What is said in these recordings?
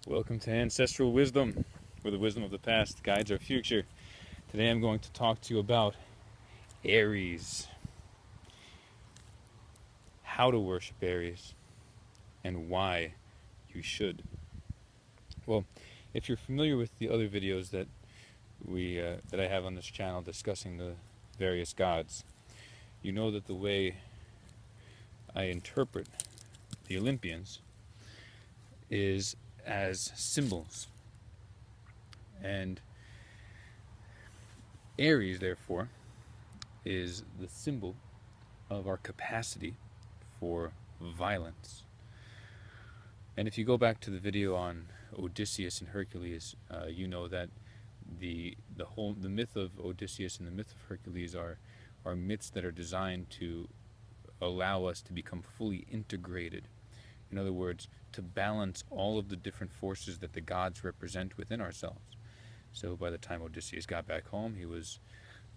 Welcome to Ancestral Wisdom, where the wisdom of the past guides our future. Today I'm going to talk to you about Aries, how to worship Aries, and why you should. Well, if you're familiar with the other videos that that I have on this channel discussing the various gods, you know that the way I interpret the Olympians is as symbols. And Aries, therefore, is the symbol of our capacity for violence. And if you go back to the video on Odysseus and Hercules, you know that the myth of Odysseus and the myth of Hercules are myths that are designed to allow us to become fully integrated. In other words, to balance all of the different forces that the gods represent within ourselves. So by the time Odysseus got back home, he was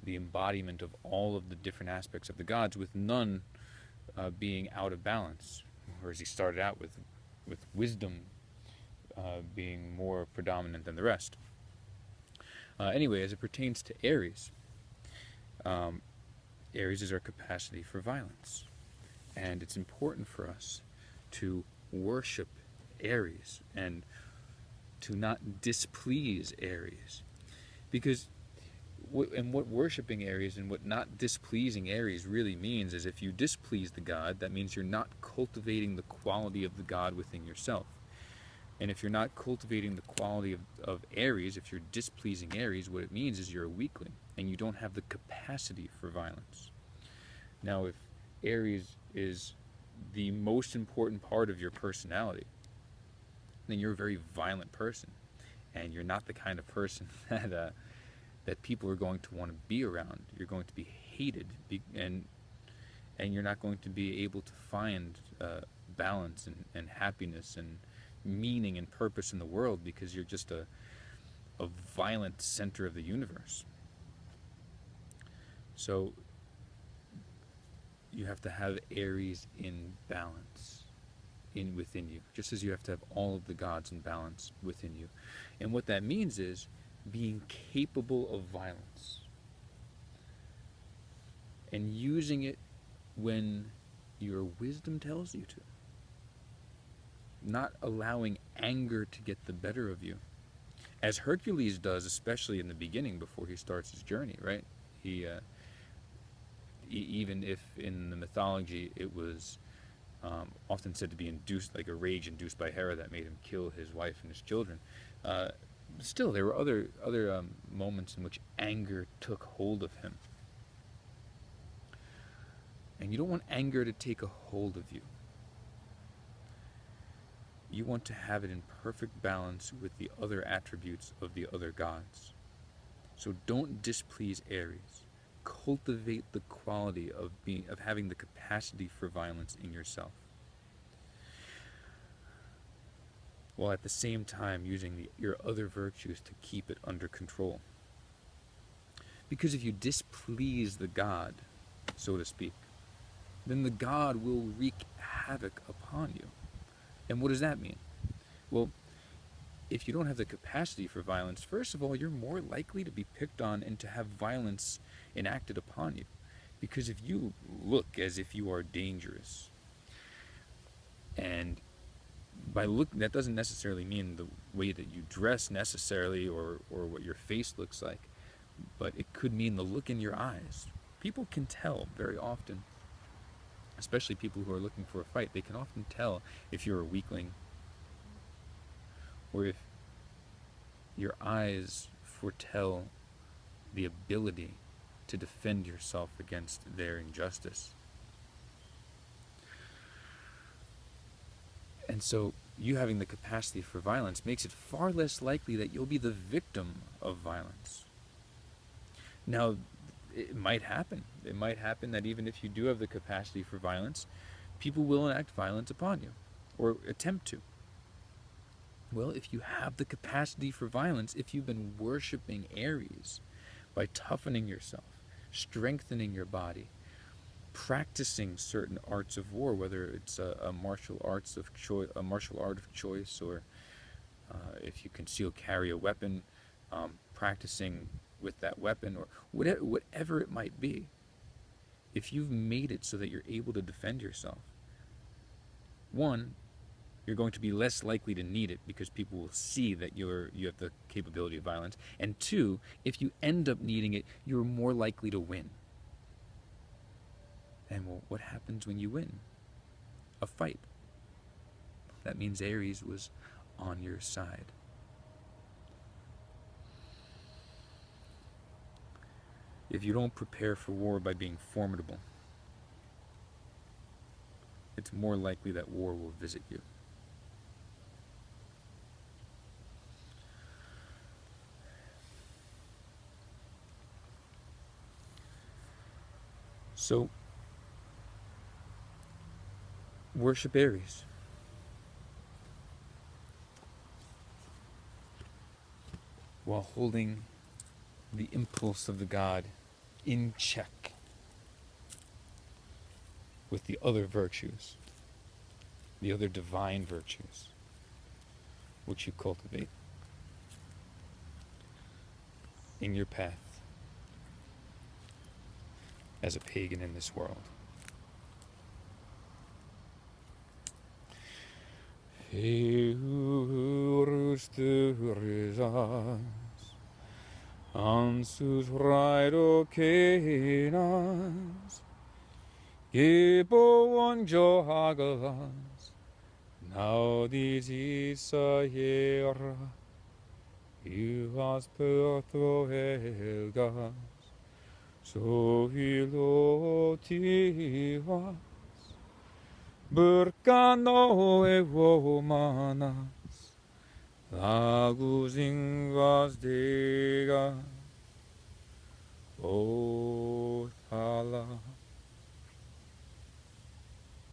the embodiment of all of the different aspects of the gods, with none being out of balance. Whereas he started out with wisdom being more predominant than the rest. Anyway, as it pertains to Aries, Aries is our capacity for violence. And it's important for us to worship Aries and to not displease Aries. Because what worshiping Aries and what not displeasing Aries really means is, if you displease the god, that means you're not cultivating the quality of the god within yourself. And if you're not cultivating the quality of Aries, if you're displeasing Aries, what it means is you're a weakling and you don't have the capacity for violence. Now, if Aries is the most important part of your personality, then you're a very violent person, and you're not the kind of person that people are going to want to be around. You're going to be hated, and you're not going to be able to find balance and happiness and meaning and purpose in the world, because you're just a violent center of the universe. So you have to have Aries in balance within you, just as you have to have all of the gods in balance within you. And what that means is being capable of violence and using it when your wisdom tells you to. Not allowing anger to get the better of you, as Hercules does, especially in the beginning before he starts his journey, right? Even if in the mythology it was often said to be induced, like a rage induced by Hera that made him kill his wife and his children, still there were other moments in which anger took hold of him. And you don't want anger to take a hold of you. You want to have it in perfect balance with the other attributes of the other gods. So don't displease Aries. Cultivate the quality of having the capacity for violence in yourself, while at the same time using your other virtues to keep it under control. Because if you displease the god, so to speak, then the god will wreak havoc upon you. And what does that mean? Well, if you don't have the capacity for violence, first of all, you're more likely to be picked on and to have violence enacted upon you. Because if you look as if you are dangerous, and by look, that doesn't necessarily mean the way that you dress necessarily, or what your face looks like, but it could mean the look in your eyes. People can tell very often, especially people who are looking for a fight, they can often tell if you're a weakling, or if your eyes foretell the ability to defend yourself against their injustice. And so you having the capacity for violence makes it far less likely that you'll be the victim of violence. Now, it might happen. It might happen that even if you do have the capacity for violence, people will enact violence upon you, or attempt to. Well, if you have the capacity for violence, if you've been worshiping Aries by toughening yourself, strengthening your body, practicing certain arts of war, whether it's a martial art of choice, or if you conceal carry a weapon, practicing with that weapon, or whatever it might be. If you've made it so that you're able to defend yourself, one, you're going to be less likely to need it because people will see that you have the capability of violence. And two, if you end up needing it, you're more likely to win. And well, what happens when you win? A fight. That means Ares was on your side. If you don't prepare for war by being formidable, it's more likely that war will visit you. So, worship Ares. While holding the impulse of the god in check with the other virtues, the other divine virtues, which you cultivate in your path as a pagan in this world. Ansus raido kenas, Gibo onjo hagalas, naudis isa hiera, Iwas pertho helgas, so hilotivas, Berkano evo manas, Lagus ingas degas, O thala.